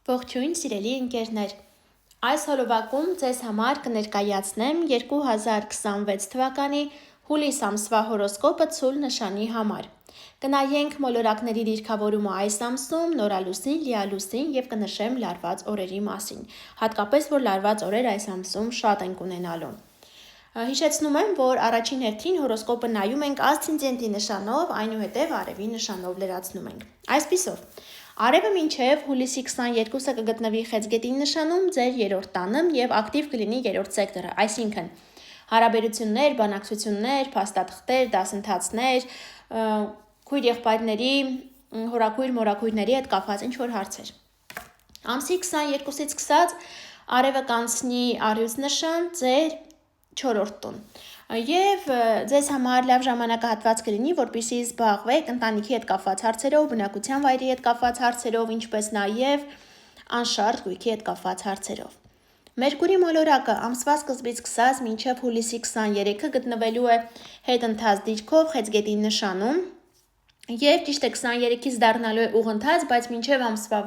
Ողջույն սիրելի ընկերներ, այս հոլովակում ձեզ համար կներկայացնեմ 2026 թվականի հուլիս ամսվա հորոսկոպը ցուլ նշանի համար։ Կնայենք մոլորակների դիրքավորումը այս ամսում, նորալուսին, լիալուսին և կնշեմ լարված օրերի մասին, հատկապես որ լարված օրեր այս ամսում շատ ենք ունենալու։ Հիշեցնում եմ, որ առաջին հերթին հորոսկոպը նայում ենք ասցենդենտի նշանով, այնուհետև արևի նշանով լրացնում ենք։ Այսպիսով, արևը մինչև հուլիսի 22-ը կգտնվի Խեցգետի նշանում ձեր երրորդ տանը և ակտիվ կլինի երրորդ սեկտորը, այսինքն հարաբերություններ, բանակցություններ, փաստաթղթեր, դասընթացներ, քույր եղբայրների, հորաքույր մորաքույրների հետ կապված ինչ-որ հարցեր։ Ամսի 22-ից սկսած արևը կանցնի առյուծ նշան ձեր չորրորդ տուն և ձեզ համար լավ ժամանակահատված կլինի, որպեսզի զբաղվեք ընտանիքի հետ կապված հարցերով, բնակության վայրի հետ կապված հարցերով, ինչպես նաև անշարժ գույքի հետ կապված հարցերով։ Մերկուրի մոլորակը ամսվա սկզբից սկսած մինչև հուլիսի 23-ը գտնվելու է հետընթաց դիրքով Խեցգետի նշանում և ճիշտ է 23-ից դառնալու է ուղընթաց, բայց մինչև ամսվա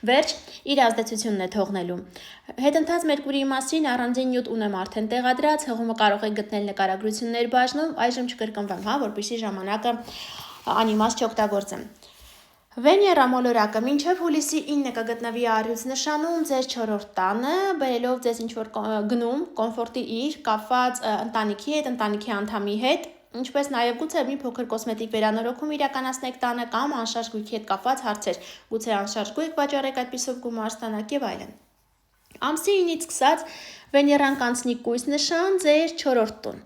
վերջ իր ազդեցությունն է թողնելու։ Հետընթաց Մերկուրիի մասին առանձին նյութ ունեմ արդեն տեղադրած, հղումը կարող եք գտնել նկարագրություններ բաժնում, այժմ չկրկնվեմ, որպեսզի ժամանակը անիմաստ չօգտագործեմ։ Վեներա մոլորակը մինչև հուլիսի 9-ը կգտնվի առյուծ նշանում ձեր չորրորդ տանը, բերելով ձեզ ինչ-որ գնում, կոմֆորտի իր, կապված ընտանիքի հետ, ընտանիքի անդամի հետ, ինչպես նաև գուցե մի փոքր կոսմետիկ վերանորոգում իրականացնեք տանը կամ անշարժ գույքի հետ կապված հարցեր, գուցե անշարժ գույք վաճառեք այդպիսով գումար ստանաք եւ այլն։ Ամսի 9-ից սկսած Վեներան կանցնի կույս նշան ձեր չորրորդ տուն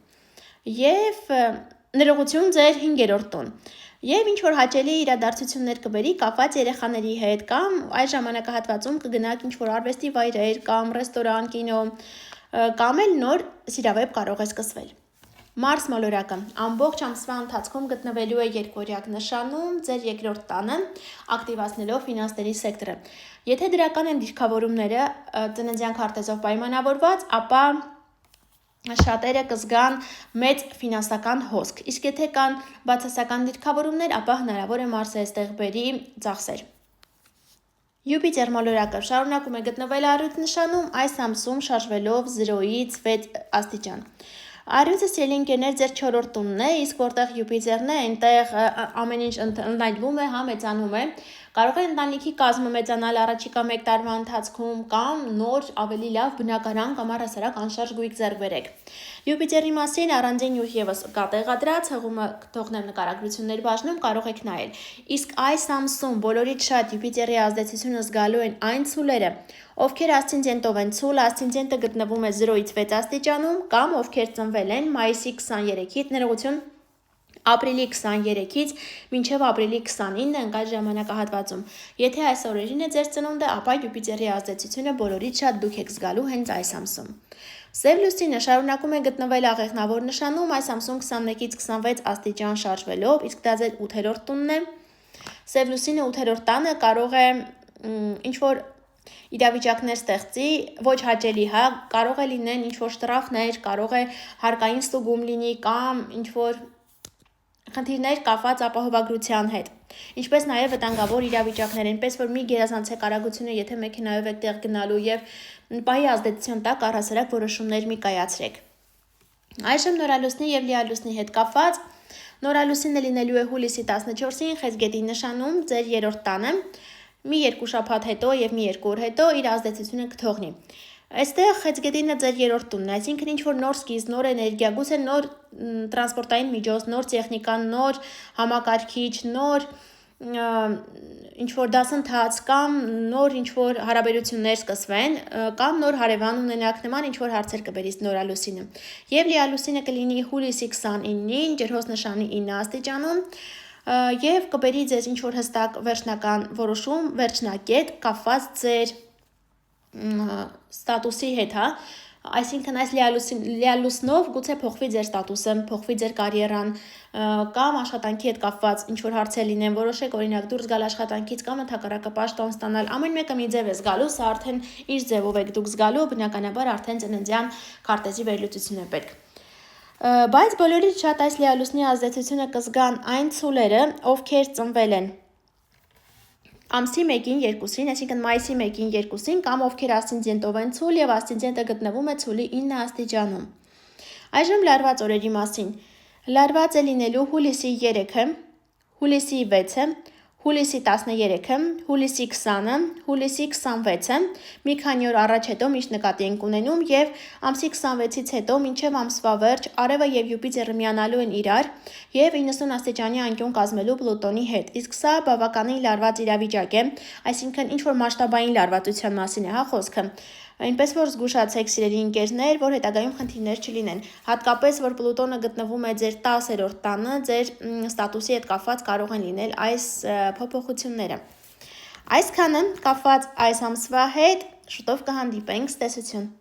եւ ներողություն ձեր 5-րդ տուն եւ ինչ որ հաճելի իրադարձություններ կբերի կապված երեխաների հետ կամ այս ժամանակահատվածում կգնաք ինչ որ արվեստի վայրեր կամ ռեստորան, կինո կամ էլ նոր սիրավեպ կարող է սկսվել։ Մարս մոլորակը ամբողջ ամսվա ընթացքում գտնվելու է երկօրյակ նշանում ձեր երկրորդ տանը, ակտիվացնելով ֆինանսների սեկտորը։ Եթե դրական են դիրքավորումները ծննդյան քարտեզով պայմանավորված, ապա շատերը կզգան մեծ ֆինանսական հոսք, իսկ եթե կան բացասական դիրքավորումներ, ապա հնարավոր է Մարսը այստեղ բերի ծախսեր։ Յուպիտեր մոլորակը շարունակում է գտնվել առյուծ նշանում այս ամսում շարժվելով 0-ից 6 աստիճան։ Առյուծը սիրելի ընկերներ ձեր չորրորդ տունն է, իսկ որտեղ Յուպիտերն է, այնտեղ ամեն ինչ ընդլայնվում է, մեծանում է։ Կարող է ընտանիքի կազմը մեծանալ առաջիկա 1 տարվա ընթացքում կամ նոր ավելի լավ բնակարան կամ առհասարակ անշարժ գույք ձեռք բերեք։ Յուպիտերի մասին առանձին նյութ եւս կա տեղադրած, հղումը թողնեմ նկարագրություններ բաժնում, կարող եք նայել։ Իսկ այս ամսում բոլորից շատ Յուպիտերի ազդեցությունը զգալու են այն ցուլերը, ովքեր ասցենդենտով են ցուլ, ասցենդենտը գտնվում է 0-ից 6 աստիճանում կամ ովքեր ծնվել են մայիսի 23-ից, ներողություն, ապրիլի 23-ից մինչև ապրիլի 29-ը ընկած ժամանակահատվածում։ Եթե այս օրերին է ձեր ծնունդը, ապա Յուպիտերի ազդեցությունը բոլորից շատ դուք եք զգալու հենց այս ամսում։ Սև լուսինը շարունակում է գտնվել աղեղնավոր նշանում այս ամսում 21-ից 26 աստիճան շարժվելով, իսկ դա ձեր 8-րդ տունն է։ Սև լուսինը 8-րդ տանը կարող է ինչ-որ իրավիճակներ ստեղծի, ոչ հաճելի, կարող է լինեն ինչ-որ շտրախներ, կարող է հարկային ստուգում լինի կամ ինչ-որ խնդիրներ կապված ապահովագրության հետ, ինչպես նաև վտանգավոր իրավիճակներ, այնպես որ մի գերազանցեք արագությունը, եթե մեքենայով եք տեղ գնալու եւ պահի ազդեցություն տակ առհասարակ որոշումներ մի կայացրեք։ Այժմ նորալուսնի եւ լիալուսնի հետ կապված նորալուսինը լինելու է հուլիսի 14-ին Խեցգետի նշանում ձեր երրորդ տանը, մի 2 շաբաթ հետո եւ մի 2 օր հետո իր ազդեցությունը կթողնի։ Այստեղ Խեցգետինը ձեր երրորդ տունն է, այսինքն ինչ-որ նոր սկիզբ, նոր էներգիա, գուցե նոր տրանսպորտային միջոց, նոր տեխնիկա, նոր համակարգիչ, նոր ինչ-որ դասընթաց կամ նոր ինչ-որ հարաբերություններ սկսվեն կամ նոր հարևան ունենաք, նման ինչ-որ հարցեր կբերի նորալուսինը։ Եվ լիալուսինը կլինի հուլիսի 29-ին ջրհոս նշանի 9 աստիճանում եւ կբերի ձեզ ինչ-որ հստակ վերջնական որոշում, վերջնակետ կապված ձեր ստատուսի հետ, այսինքն այս լիալուսնով գուցե փոխվի ձեր ստատուսը, փոխվի ձեր կարիերան կամ աշխատանքի հետ կապված ինչ-որ հարցեր լինեն, որոշեք օրինակ դուրս գալ աշխատանքից կամ ընդհակառակը պաշտոն ստանալ, ամեն մեկը մի ձև է զգալու, սա արդեն իր ձևով եք դուք զգալու, բնականաբար արդեն ծննդյան քարտեզի վերլուծություն է պետք։ Բայց բոլորից շատ այս լիալուսնի ազդեցությունը կզգան այն ցուլերը, ովքեր ծնվել են ամսի 1-ին 2-ին, այսինքն մայիսի 1-ին 2-ին կամ ովքեր ասցենդենտով են ցուլ եւ ասցենդենտը գտնվում է ցուլի 9 աստիճանում։ Այժմ լարված օրերի մասին։ Լարված է լինելու հուլիսի 3-ը, հուլիսի 6-ը, հուլիսի 13-ը, հուլիսի 20-ը, հուլիսի 26-ը, մի քանի օր առաջ հետո միշտ նկատի ենք ունենում եւ ամսի 26-ից հետո մինչեւ ամսվա վերջ Արևը եւ Յուպիտերը միանալու են իրար եւ 90 աստիճանի անկյուն կազմելու Պլուտոնի հետ։ Իսկ սա բավականին լարված իրավիճակ է, այսինքն ինչ որ մասշտաբային լարվածության մասին է խոսքը։ Այնպես որ զգուշացեք սիրելի ընկերներ, որ հետագայում խնդիրներ չլինեն։ Հատկապես որ Պլուտոնը գտնվում է ձեր 10-րդ տանը, ձեր ստատուսի հետ կապված կարող են լինել այս փոփոխությունները։ Այսքանը կապված այս ամսվա հետ, շուտով կհանդիպենք, ցտեսություն։